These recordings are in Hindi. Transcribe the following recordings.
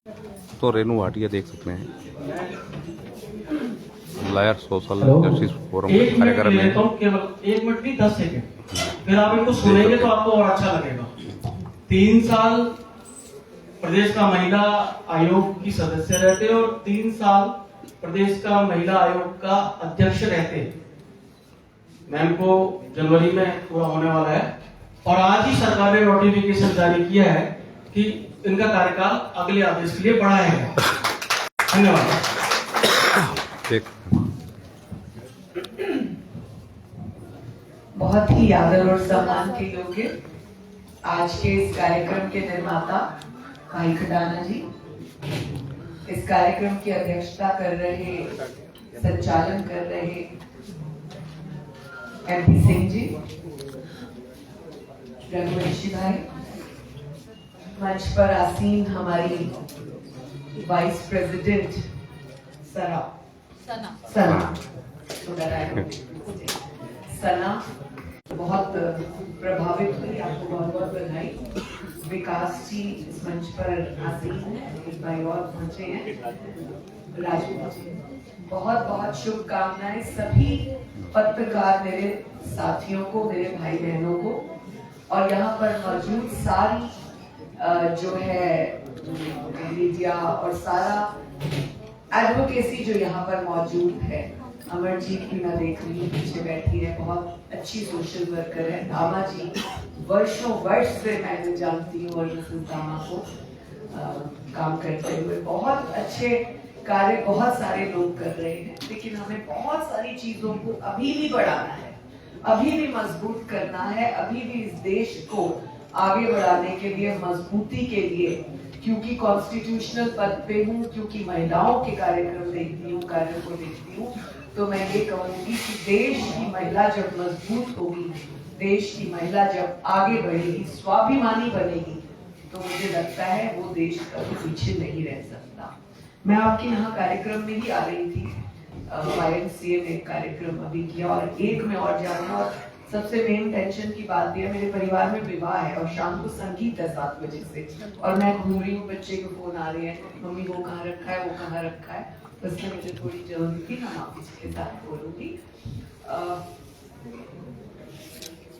तो रेनू भाटिया देख सकते हैं लायर सोशल जस्टिस फोरम के कार्यक्रम में। केवल 1 मिनट नहीं 10 सेकेंड, फिर आप इनको सुनेंगे तो आपको और अच्छा लगेगा। 3 साल प्रदेश का महिला आयोग की सदस्य रहते और 3 साल प्रदेश का महिला आयोग का अध्यक्ष रहते। मैम को जनवरी में पूरा होने वाला है और आज ही सरकार ने नोटिफिकेशन जारी किया है कि इनका कार्यकाल अगले आदेश के लिए बढ़ाया गया। धन्यवाद। बहुत ही आदर और सम्मान के योग्य आज के इस कार्यक्रम के निर्माता भाई खडाना जी, इस कार्यक्रम की अध्यक्षता कर रहे, संचालन कर रहे MP सिंह जी, रघुवंशी भाई, मंच पर आसीन हमारी वाइस प्रेसिडेंट सना बहुत प्रभावित हुई, आपको बहुत बहुत बधाई। विकास जी इस मंच पर आसीन हैं, एक भाई और पहुंचे हैं, राजू जी, बहुत बहुत शुभकामनाएं सभी पत्रकार मेरे साथियों को, मेरे भाई बहनों को, और यहाँ पर मौजूद सारी जो है मीडिया और सारा एडवोकेसी जो यहाँ पर मौजूद है। अमरजीत भी मैं देख रही हूँ पीछे बैठी है, बहुत अच्छी सोशल वर्कर है। दामा जी वर्षों वर्ष से मैं जानती हूँ और मिसेस दामा को काम करते हुए बहुत अच्छे कार्य बहुत सारे लोग कर रहे हैं, लेकिन हमें बहुत सारी चीजों को अभी भी बढ़ाना है, अभी भी मजबूत करना है, अभी भी इस देश को आगे बढ़ाने के लिए, मजबूती के लिए, क्योंकि कॉन्स्टिट्यूशनल पद पे हूँ, क्योंकि महिलाओं के कार्यक्रम देखती हूँ, कार्यों को देखती हूँ, तो मैं ये कहूंगी कि देश की महिला जब मजबूत होगी, देश की महिला जब आगे बढ़ेगी, स्वाभिमानी बनेगी, तो मुझे लगता है वो देश कभी पीछे नहीं रह सकता। मैं आपके यहाँ कार्यक्रम में ही आ रही थी, YMCA में कार्यक्रम अभी किया और एक में और जाना, और सबसे मेन टेंशन की बात यह, मेरे परिवार में विवाह है और शाम को संगीत है 7 बजे से, और मैं घूम रही हूँ, बच्चे के फोन आ रहे हैं, मम्मी वो कहाँ रखा है, वो कहाँ रखा है, बस मुझे थोड़ी जरूरत थी, मैं आप इसके साथ बोलूंगी।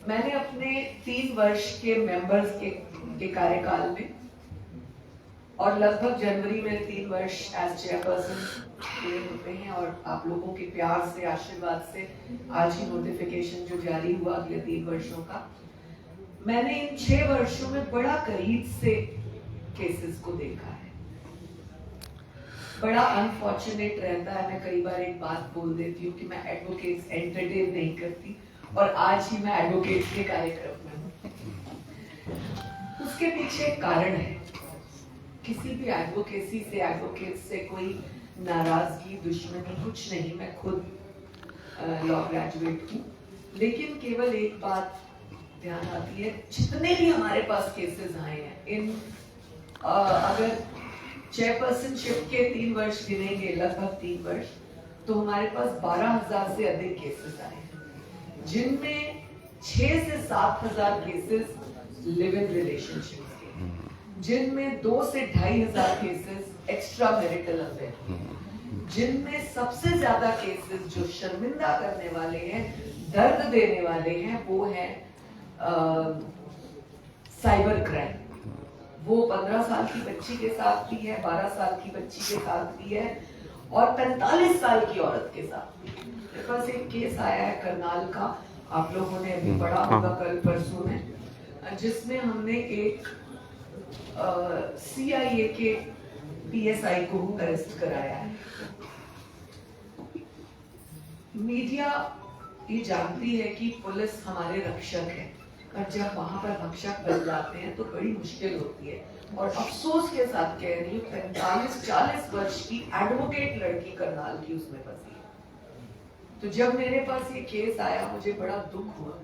मैंने अपने 3 वर्ष के मेंबर्स के कार्यकाल में और लगभग जनवरी में 3 वर्ष एज चेयरपर्सन पूरे होते हैं, और आप लोगों के प्यार से, आशीर्वाद से आज ही नोटिफिकेशन जो जारी हुआ अगले 3 वर्षों का, मैंने इन 6 वर्षों में बड़ा करीब से केसेस को देखा है। बड़ा अनफॉर्चुनेट रहता है, मैं कई बार एक बात बोल देती हूँ कि मैं एडवोकेट्स एंटरटेन नहीं करती, और आज ही मैं एडवोकेट्स के कार्यक्रम में हूँ। उसके पीछे एक कारण है, किसी भी एडवोकेसी से, एडवोकेट से कोई नाराजगी, दुश्मनी कुछ नहीं, मैं खुद लॉ ग्रेजुएट हूँ, लेकिन केवल एक बात ध्यान आती है, जितने भी हमारे पास केसेस आए हैं, इन अगर चेयरपर्सनशिप के 3 वर्ष गिनेंगे, लगभग 3 वर्ष, तो हमारे पास 12,000 से अधिक केसेस आए हैं, जिनमें 6 से 7,000 केसेस लिव इन रिलेशनशिप के, जिनमें 2 से 2,500 केसेस एक्स्ट्रा मैरिटल अफेयर, जिनमें सबसे ज्यादा केसेस जो शर्मिंदा करने वाले हैं, दर्द देने वाले हैं, वो है साइबर क्राइम। वो 15 साल की बच्ची के साथ भी है, 12 साल की बच्ची के साथ भी है, और 45 साल की औरत के साथ भी। मेरे पास एक केस आया है करनाल का, आप लोगों ने अभी पढ़ा होगा कल परसों में, जिसमें हमने एक CIA के PSI को अरेस्ट कराया है। मीडिया ये जानती है कि पुलिस हमारे रक्षक है, और जब वहां पर रक्षक बन जाते हैं तो बड़ी मुश्किल होती है, और अफसोस के साथ कह रही हूँ 45-40 वर्ष की एडवोकेट लड़की करनाल की उसमें फंसी है। तो जब मेरे पास ये केस आया, मुझे बड़ा दुख हुआ,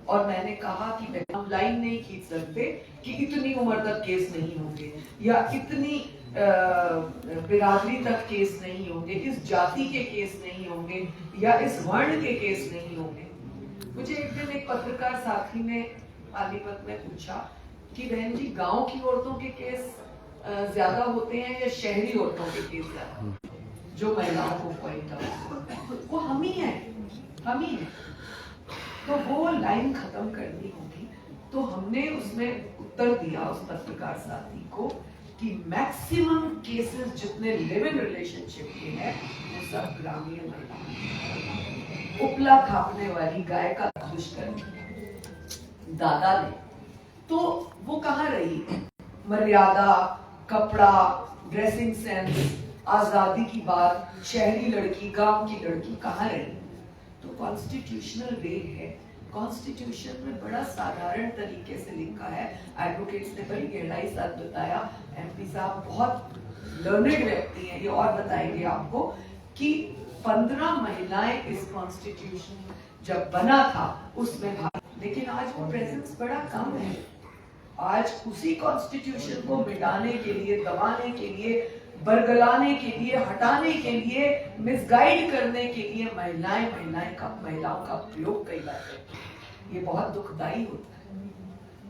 और मैंने कहा कि हम लाइन नहीं खींच सकते कि इतनी उम्र तक केस नहीं होंगे, या इतनी बिरादरी तक केस नहीं होंगे, इस जाति के केस नहीं होंगे, या इस वर्ण के केस नहीं होंगे। मुझे एक दिन एक पत्रकार साथी ने पानीपत में पूछा कि बहन जी, गांव की औरतों के केस ज्यादा होते हैं या शहरी औरतों के केस ज्यादा जो महिलाओं को पॉइंट आउट, वो हम ही हैं, हम ही हैं। तो वो लाइन खत्म करनी होगी। तो हमने उसमें उत्तर दिया उस पत्रकार साथी को कि मैक्सिमम केसेस जितने लिव इन रिलेशनशिप के हैं वो सब ग्रामीण महिलाएं, उपला खापने वाली गाय का दुष्कर्म दादा ने, तो वो कहाँ रही? मर्यादा, कपड़ा, ड्रेसिंग सेंस, आजादी की बात, शहरी लड़की, गांव की लड़की कहाँ रही? तो कॉन्स्टिट्यूशनल वे है। कॉन्स्टिट्यूशन में बड़ा साधारण तरीके से लिखा है, एडवोकेट्स ने बड़ी गहराई साथ बताया, एमपी साहब बहुत लर्नेड व्यक्ति हैं, ये और बताएंगे आपको कि 15 महिलाएं इस कॉन्स्टिट्यूशन जब बना था उसमें भाग, लेकिन आज वो प्रेजेंस बड़ा कम है। आज उसी कॉन्स्टिट्यूशन को मिटाने के लिए, दबाने के लिए, बरगलाने के लिए, हटाने के लिए, मिसगाइड करने के लिए महिलाओं का प्रयोग कई बार करते हैं। ये बहुत दुखदाई होता है।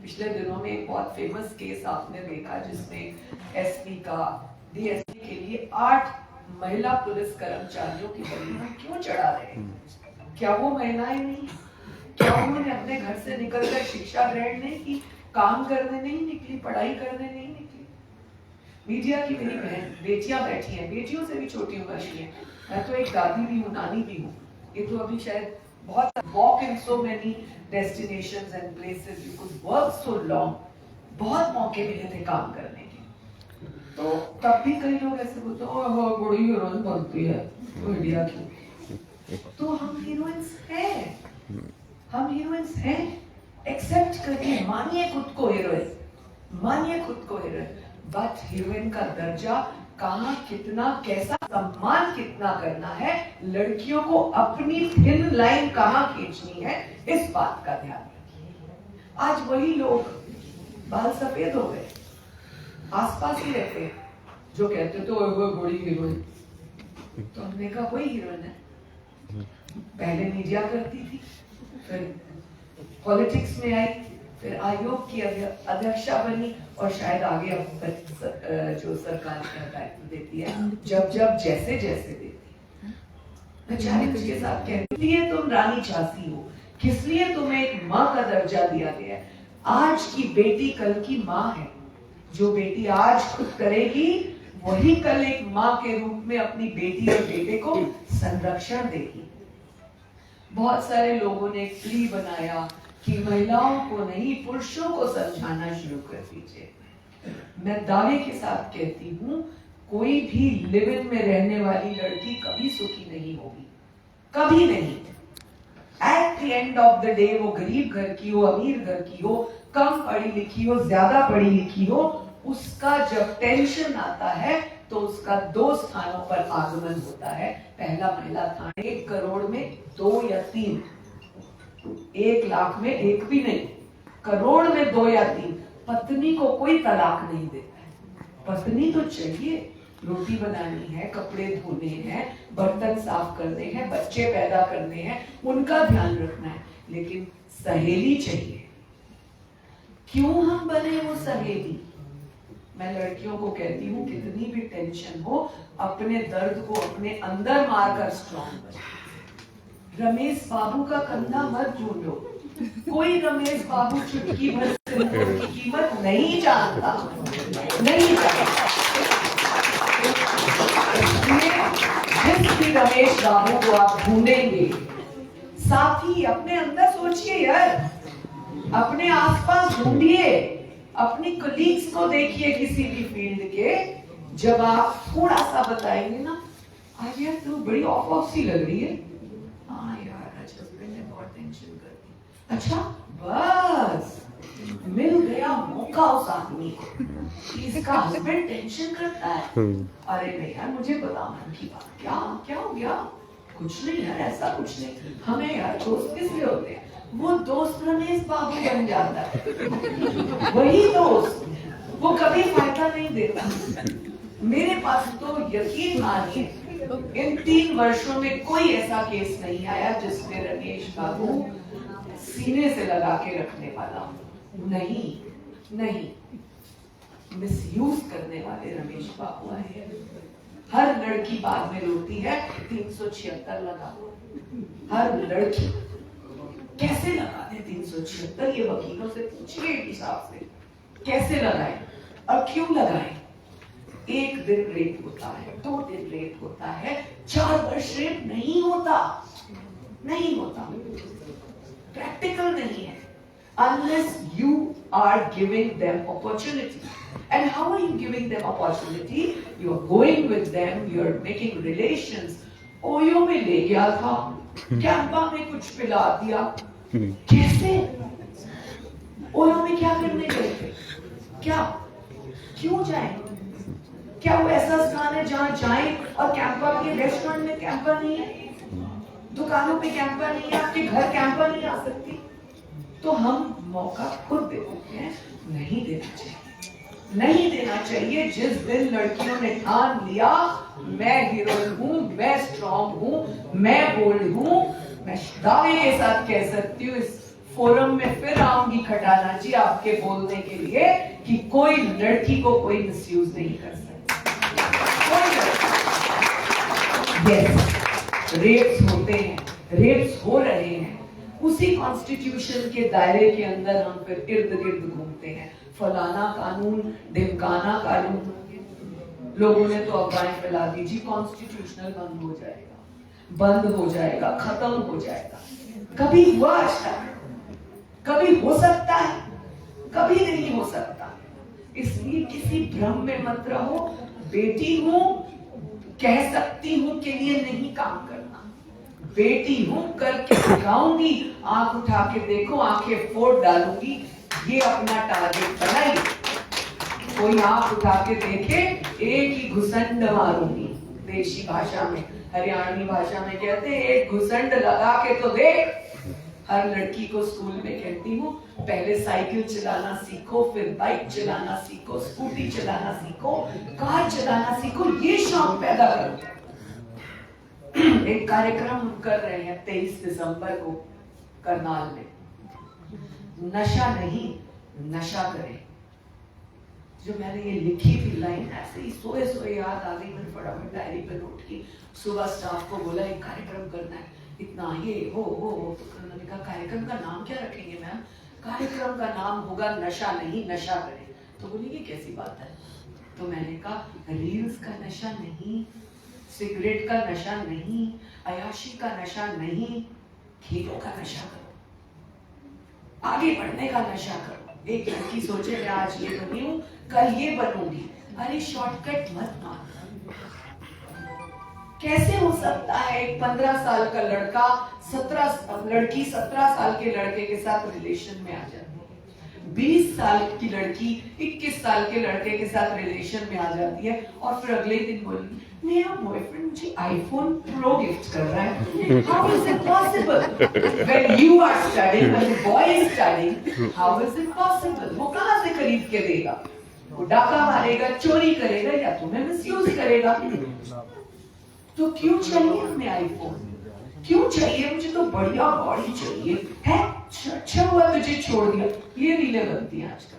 पिछले दिनों में एक बहुत फेमस केस आपने देखा जिसमें एसपी का डीएसपी के लिए 8 महिला पुलिस कर्मचारियों की बलि हम क्यों चढ़ा रहे हैं? क्या वो महिलाएं नहीं? क्या उन्होंने अपने घर से निकलकर शिक्षा ग्रहण नहीं की, काम करने नहीं निकली, पढ़ाई करने नहीं निकली? मीडिया की मेरी बहन बेटियां बैठी हैं, बेटियों से भी छोटी उम्र की हैं। मैं तो एक दादी भी हूँ, नानी भी हूँ। ये तो अभी शायद बहुत walk in so many destinations and places, you could work so long. बहुत मौके मिले थे काम करने के। तो तब भी कई लोग ऐसे बोलते हैं बड़ी हीरोइन बनती है मीडिया की। तो हम हीरोइंस हैं, हम हीरोइंस हैं। एक्सेप्ट करिए, मानिए खुद को हीरोइन, मानिए खुद को हीरोइन, बट हीरोइन का दर्जा कहाँ, कितना, कैसा सम्मान कितना करना है, लड़कियों को अपनी थिन लाइन कहाँ खींचनी है, इस बात का ध्यान रखिए। आज वही लोग बाल सफेद हो गए, आसपास ही रहते हैं, जो कहते तो वो बड़ी हीरोइन। तो हमने कहा वही हीरोइन है। पहले मीडिया करती थी, फिर पॉलिटिक्स में आई, फिर आयोग की अध्यक्षा बनी और शायद आगे अब जो सरकार का दायित्व देती है, जब जब जैसे जैसे देती है। मैं चैलेंज के साथ कहती है, तुम रानी झांसी हो, किस लिए तुम्हें एक माँ का दर्जा दिया गया है? आज की बेटी कल की माँ है। जो बेटी आज खुद करेगी वही कल एक माँ के रूप में अपनी बेटी और बेटे को संरक्षण देगी। बहुत सारे लोगों ने एक प्ली बनाया कि महिलाओं को नहीं पुरुषों को समझाना शुरू कर दीजिए। मैं दावे के साथ कहती हूँ, कोई भी लिव इन में रहने वाली लड़की कभी सुखी नहीं होगी, कभी नहीं। At the end of the day, वो गरीब घर की हो, अमीर घर की हो, कम पढ़ी लिखी हो, ज्यादा पढ़ी लिखी हो, उसका जब टेंशन आता है तो उसका 2 स्थानों पर आगमन होता है। पहला महिला थाना, 1 करोड़ में 2 या 3, 1 लाख में 1 भी नहीं, करोड़ में 2 या 3। पत्नी को कोई तलाक नहीं देता है। पत्नी तो चाहिए, रोटी बनानी है, कपड़े धोने हैं, बर्तन साफ करने हैं, बच्चे पैदा करने हैं, उनका ध्यान रखना है, लेकिन सहेली चाहिए। क्यों हम बने वो सहेली? मैं लड़कियों को कहती हूँ, कितनी भी टेंशन हो, अपने दर्द को अपने अंदर मारकर स्ट्रॉन्ग बनो। रमेश बाबू का कंधा मत ढूंढो, कोई रमेश बाबू चुटकी भर सिंदूर की कीमत नहीं जानता, नहीं जानता। जिस भी रमेश बाबू को आप ढूंढेंगे, साथ ही अपने अंदर सोचिए यार, अपने आसपास ढूंढिए, अपनी कलीग्स को देखिए किसी भी फील्ड के। जब आप थोड़ा सा बताएंगे ना, आज यार तू बड़ी ऑफ सी लग रही है, हाँ यार आज हस्बैंड ने बहुत टेंशन कर दी। अच्छा, बस मिल गया मौका उस आदमी को, इसका हस्बैंड टेंशन करता है। अरे नहीं यार, मुझे बताओ मन की बात, क्या हो गया? कुछ नहीं यार, ऐसा कुछ नहीं, हमें यार दोस्त किस लिए होते हैं? वो दोस्त रमेश बाबू बन जाता है। वही दोस्त, वो कभी फायदा नहीं देता। मेरे पास तो यकीन मानिए, इन 3 वर्षों में कोई ऐसा केस नहीं आया जिसमें रमेश बाबू सीने से लगा के रखने वाला हो। नहीं, मिसयूज करने वाले रमेश बाबू आए हैं। हर लड़की बाद में रोती है 376 लगा, हर लड़की कैसे लगा दे 376, ये वकीलों से पूछिए हिसाब से कैसे लगाए और क्यों लगाए। एक दिन रेप होता है, 2 दिन रेप होता है, 4 वर्ष रेप नहीं होता, नहीं होता, प्रैक्टिकल नहीं है unless you are giving them opportunity. And how are you giving them opportunity? You are going with them, you are making relations. OYO में ले गया था, कैंपा में कुछ पिला दिया, कैसे? ओयो में क्या करने गए थे? क्या? क्यों जाए? क्या वो ऐसा स्थान है जहां जाए और कैंपा के रेस्टोरेंट में कैंपा नहीं है, दुकानों पे कैंपा नहीं है, आपके घर कैंपा नहीं आ सकती? तो हम मौका खुद देते हैं, नहीं देना चाहिए, नहीं देना चाहिए। जिस दिन लड़कियों ने ठान लिया मैं हीरोइन हूं, मैं स्ट्रॉन्ग हूं, मैं बोल्ड हूं, मैं दावे के साथ कह सकती हूँ, इस फोरम में फिर आऊंगी खटाना जी आपके बोलने के लिए कि कोई लड़की को कोई मिसयूज नहीं कर सकता। यस, रेप्स होते हैं, रेप्स हो रहे हैं, उसी कॉन्स्टिट्यूशन के दायरे के अंदर हम फिर इर्द गिर्द घूमते हैं। फलाना कानून, ढिमकाना कानून, लोगों ने तो अफवाहें फैला दी जी कॉन्स्टिट्यूशनल बंद हो जाएगा, बंद हो जाएगा, खत्म हो जाएगा। कभी हुआ आज तक? कभी हो सकता है? कभी नहीं हो सकता। इसलिए किसी भ्रम में मत रहो। बेटी हूं, कह सकती हूं के लिए नहीं काम करना, बेटी हूं करके दिखाऊंगी, आंख उठा के देखो, आंखें फोड़ डालूंगी, ये अपना टारगेट बनाइए। कोई आंख उठा के देखे, एक ही घुसंड मारूंगी। देशी भाषा में, हरियाणवी भाषा में कहते हैं एक घुसंड लगा के तो देख। हर लड़की को स्कूल में कहती हूँ पहले साइकिल चलाना सीखो, फिर बाइक चलाना सीखो, स्कूटी चलाना सीखो, कार चलाना सीखो, ये शौक पैदा करो। एक कार्यक्रम हम कर रहे हैं 23 दिसंबर को करनाल में, नशा नहीं नशा करें। जो मैंने ये लिखी थी लाइन ऐसे ही सोए सोए याद आ गई, मैंने फटाफट डायरी पे नोट की। सुबह स्टाफ को बोला एक कार्यक्रम करना है, इतना ये हो तो उन्होंने कहा कार्यक्रम का नाम क्या रखेंगे मैम? कार्यक्रम का नाम होगा नशा नहीं नशा करें। तो बोली ये कैसी बात है? तो मैंने कहा रील्स का नशा नहीं, सिगरेट का नशा नहीं, अयाशी का नशा नहीं, खेलों का नशा करो, आगे बढ़ने का नशा करो। एक लड़की सोचे मैं आज ये बनी हूं, कल ये बनूंगी, अरे शॉर्टकट मत मारो। कैसे हो सकता है एक 15 साल का लड़का लड़की 17 साल के लड़के के साथ रिलेशन में आ जाती है, 20 साल की लड़की 21 साल के लड़के के साथ रिलेशन में आ जाती है और फिर अगले दिन बोली मेरा बॉयफ्रेंड मुझे आईफोन प्रो गिफ्ट कर रहा है। How is it possible? When you are studying, when the boy is studying, how is it possible? वो कहां से खरीद के देगा? वो डाका मारेगा, चोरी करेगा या तुम्हें मिसयूज करेगा। तो क्यों चाहिए हमें आईफोन? क्यों चाहिए? मुझे तो बढ़िया बॉडी चाहिए है। अच्छा हुआ तुझे छोड़ दिया, ये रीलें बनती हैं आजकल।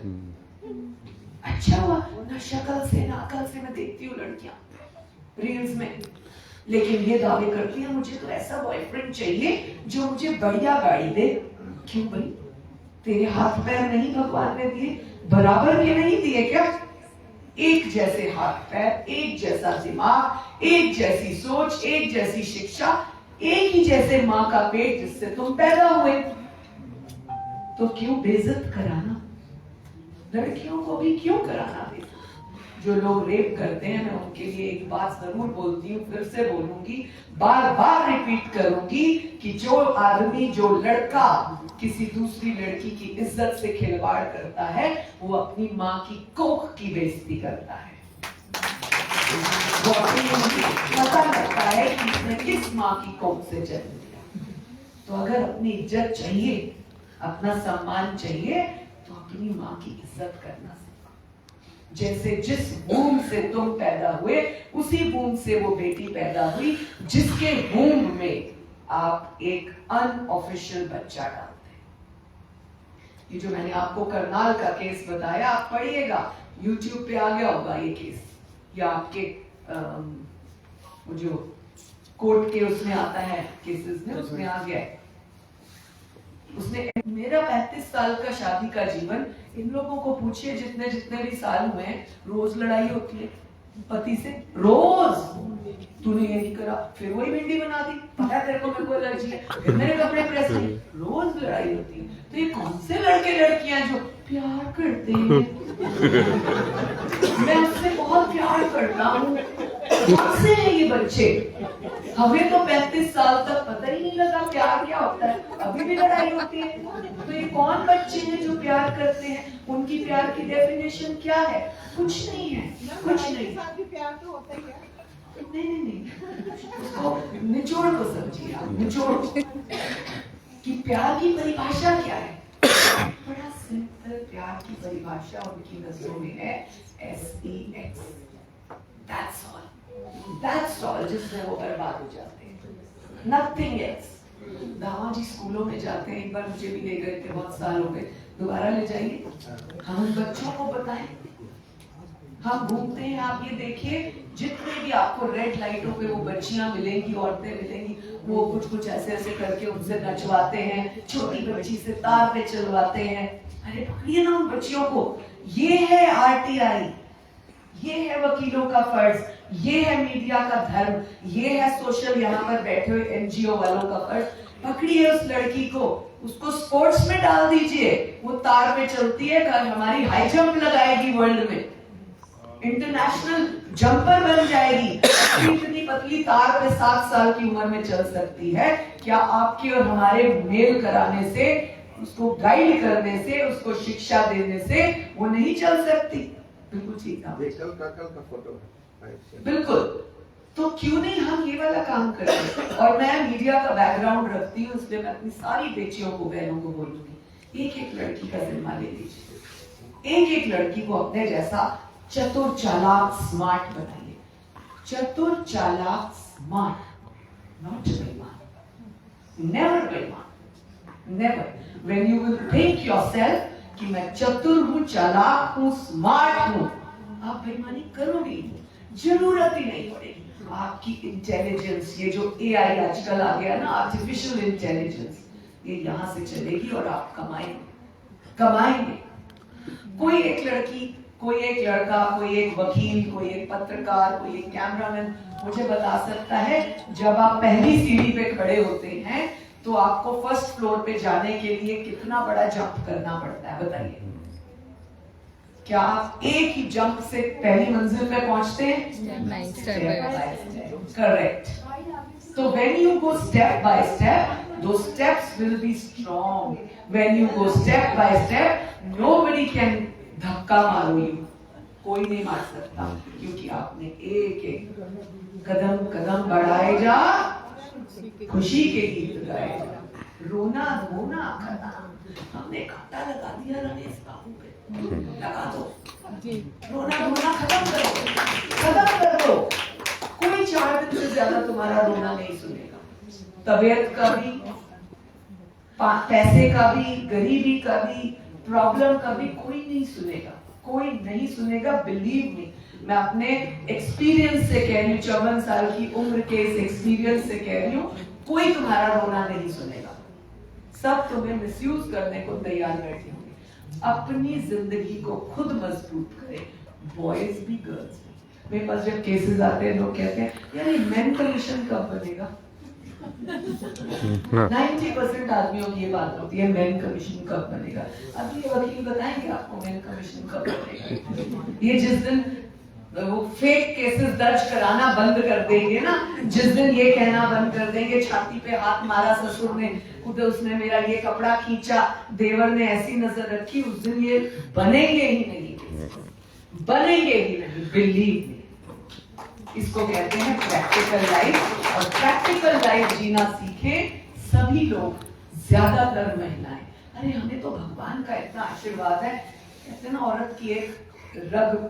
अच्छा हुआ ना शक्ल से ना अकल से, मैं देखती हूँ लड़कियां रील्स में, लेकिन ये दावे करती है मुझे तो ऐसा बॉयफ्रेंड चाहिए जो मुझे बढ़िया गाड़ी दे। क्यों भाई? तेरे हाथ पैर नहीं भगवान ने दिए? बराबर के नहीं दिए क्या? एक जैसे हाथ पैर, एक जैसा दिमाग, एक जैसी सोच, एक जैसी शिक्षा, एक ही जैसे माँ का पेट जिससे तुम पैदा हुए। तो क्यों बेइज्जत कराना? लड़कियों को भी क्यों कराना? जो लोग रेप करते हैं, मैं उनके लिए एक बात जरूर बोलती हूँ, फिर से बोलूंगी, बार बार रिपीट करूंगी कि जो आदमी, जो लड़का किसी दूसरी लड़की की इज्जत से खिलवाड़ करता है, वो अपनी माँ की कोख की बेइज्जती करता है। वो पता लगता है कि इसने किस माँ की कोख से जन्म लिया। तो अगर अपनी इज्जत चाहिए, अपना सम्मान चाहिए, तो अपनी माँ की इज्जत करना सीखो। जैसे जिस वूम से तुम पैदा हुए, उसी वूम से वो बेटी पैदा हुई जिसके वूम में आप एक अनऑफिशियल बच्चा डालते हैं। ये जो मैंने आपको करनाल का केस बताया, आप पढ़िएगा, YouTube पे आ गया होगा ये केस, या आपके वो जो कोर्ट के उसमें आता है केसेस में, उसमें आ गया है। उसने मेरा 35 साल का शादी का जीवन, इन लोगों को पूछिए जितने जितने भी साल हुए हैं, रोज लड़ाई होती है पति से, रोज। तूने ये नहीं करा, फिर वही भिंडी बना दी, पता तेरे को मेरे को एलर्जी है, फिर मेरे कपड़े प्रेस किए, रोज लड़ाई होती है। तो ये कौन से लड़के लड़कियां जो प्यार करते हैं? मैं उससे बहुत प्यार करता हूँ, कौन से हैं ये बच्चे? हमें तो 35 साल तक पता ही नहीं लगा प्यार क्या होता है, अभी भी लड़ाई होती है। तो ये कौन बच्चे हैं जो प्यार करते हैं? उनकी प्यार की डेफिनेशन क्या है? कुछ नहीं है, कुछ नहीं। प्यार तो होता ही है। नहीं, उसको निचोड़ को समझिए आप, निचोड़ कि प्यार की परिभाषा क्या है। बड़ा सिंपल, प्यार की परिभाषा उनकी नजरों में है SEX, that's all, जिसमें वो बर्बाद हो जाते हैं, nothing else। दावा जी स्कूलों में जाते हैं, एक बार मुझे भी ले गए थे, बहुत साल हो गए, दोबारा ले जाइए, हम बच्चों को बताएं। हम घूमते हैं, आप ये देखिए, जितने भी आपको रेड लाइटों पे वो बच्चियां मिलेंगी, औरतें मिलेंगी, वो कुछ कुछ ऐसे ऐसे करके उनसे नचवाते हैं, छोटी बच्ची से तार पे चलवाते हैं। अरे पकड़िए ना उन बच्चियों को। ये है RTI, ये है वकीलों का फर्ज, ये है मीडिया का धर्म, ये है सोशल यहाँ पर बैठे हुए NGO वालों का फर्ज। पकड़िए उस लड़की को, उसको स्पोर्ट्स में डाल दीजिए, वो तार पे चलती है, कल हमारी हाई जंप लगाएगी, वर्ल्ड में इंटरनेशनल जंपर बन जाएगी। इतनी पतली तार पे 7 साल की उम्र में चल सकती है। क्या आपके और हमारे मेल कराने से, उसको गाइड करने से, उसको शिक्षा देने से वो नहीं चल सकती? बिल्कुल ठीक है, कल का फोटो है। बिल्कुल। तो क्यों नहीं हम ये वाला काम करें? और मैं मीडिया का बैकग्राउंड रखती हूँ, इसलिए मैं अपनी सारी बेटियों को, बहनों को बोलूंगी, एक एक लड़की का जिम्मा ले लीजिए, एक एक लड़की को अपने जैसा चतुर, चालाक, स्मार्ट बनाइए। चतुर, चालाक, स्मार्ट, नॉट बेईमान, नेवर बेईमान, never. When you will think yourself कि मैं चतुर हूं, चालाक हूं, स्मार्ट हूं, आप बेईमानी करोगे, जरूरत ही नहीं पड़ेगी। आपकी इंटेलिजेंस, ये जो AI आजकल आ गया ना, आर्टिफिशियल इंटेलिजेंस, ये यहां से चलेगी और आप कमाएंगे। कोई एक लड़की, कोई एक लड़का, कोई एक वकील, कोई एक पत्रकार, कोई एक कैमरामैन मुझे बता सकता है, जब आप पहली सीढ़ी पे खड़े होते हैं तो आपको फर्स्ट फ्लोर पे जाने के लिए कितना बड़ा जंप करना पड़ता है, बताइए। क्या आप एक ही जंप से पहली मंजिल पे पहुंचते हैं? Correct. So when you go step by step, those steps will be strong. When you go step by step, nobody can धक्का मारो you. कोई नहीं मार सकता, क्योंकि आपने एक एक कदम कदम बढ़ाए जा, खुशी के गीत गाए जा, रोना धोना खत्म। हमने कांटा लगा दिया रमेश बाबू पे, लगा दो, रोना धोना खत्म करो। कोई 4 दिन से ज्यादा तुम्हारा रोना नहीं सुनेगा। तबीयत का भी, पैसे का भी, गरीबी का भी, प्रॉब्लम का भी कोई नहीं सुनेगा, कोई नहीं सुनेगा। बिलीव मी, मैं अपने एक्सपीरियंस से कह रही हूँ, 54 साल की उम्र के इस एक्सपीरियंस से कह रही हूँ, कोई तुम्हारा रोना नहीं सुनेगा। सब तुम्हें मिसयूज करने को तैयार बैठे होंगे। अपनी जिंदगी को खुद मजबूत करें, बॉयज भी, गर्ल्स भी। मेरे पास जब केसेस आते हैं, लोग कहते हैं यार ये मेन कमीशन कब बनेगा? 90% आदमियों की ये बात होती है, मेन कमीशन कब बनेगा? अब ये वकील बताएंगे आपको मेन कमीशन कब बनेगा। ये जिस दिन वो फेक केसेस दर्ज कराना बंद कर देंगे ना, जिस दिन ये कहना बंद कर देंगे छाती पे हाथ मारा ससुर ने, खुद उसने मेरा ये कपड़ा खींचा, देवर ने ऐसी नजर रखी, उस दिन ये बनेंगे ही नहीं, बनेंगे ही नहीं। बिलीव मी, इसको कहते हैं प्रैक्टिकल लाइफ। और प्रैक्टिकल लाइफ जीना सीखे सभी लोग, ज्यादातर महिलाएं। अरे हमें तो भगवान का इतना आशीर्वाद है, कहते हैं ना औरत की एक रग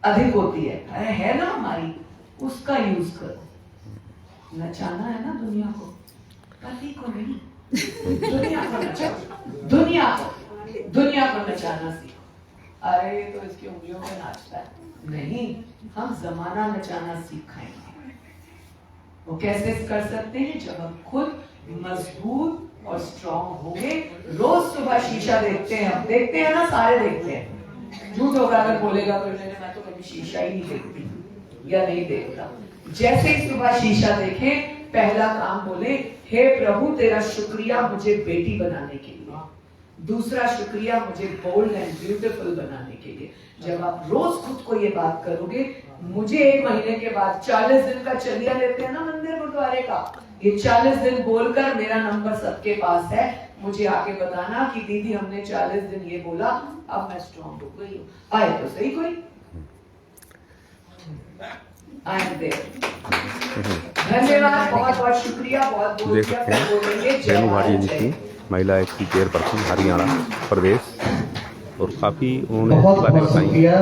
अधिक होती है, अरे है ना हमारी, उसका यूज करो। नचाना है ना दुनिया को, पति को नहीं, दुनिया को नचाओ, दुनिया को नचाना सीखो। अरे ये तो इसकी उंगलियों में नाचता है। नहीं, हम जमाना नचाना सीखेंगे। वो कैसे कर सकते हैं? जब हम खुद मजबूत और स्ट्रॉन्ग होंगे। रोज सुबह शीशा देखते हैं, हम देखते हैं ना, सारे देखते हैं। झूठ होगा अगर बोलेगा तो मैं तो कभी शीशा ही नहीं देखती या नहीं देखता। जैसे ही सुबह शीशा देखें, पहला काम बोले, हे प्रभु तेरा शुक्रिया मुझे बेटी बनाने के लिए। दूसरा शुक्रिया मुझे बोल्ड एंड ब्यूटीफुल बनाने के लिए। जब आप रोज खुद को ये बात करोगे, मुझे 1 महीने के बाद 40 दिन का चलिया लेते हैं ना मंदिर गुरुद्वारे का, ये 40 दिन बोलकर मेरा नंबर सबके पास है, मुझे आके बताना कि दीदी हमने 40 दिन ये बोला, अब मैं स्ट्रॉन्ग हो गई हूँ। आए तो सही कोई, आई एम देयर। धन्यवाद, बहुत बहुत शुक्रिया, बहुत देख सकते हैं रेनू भाटिया जी की महिला एक्स चेयरपर्सन हरियाणा प्रदेश, और काफ़ी उन्होंने बहुत बातें बहुत बताई। शुक्रिया।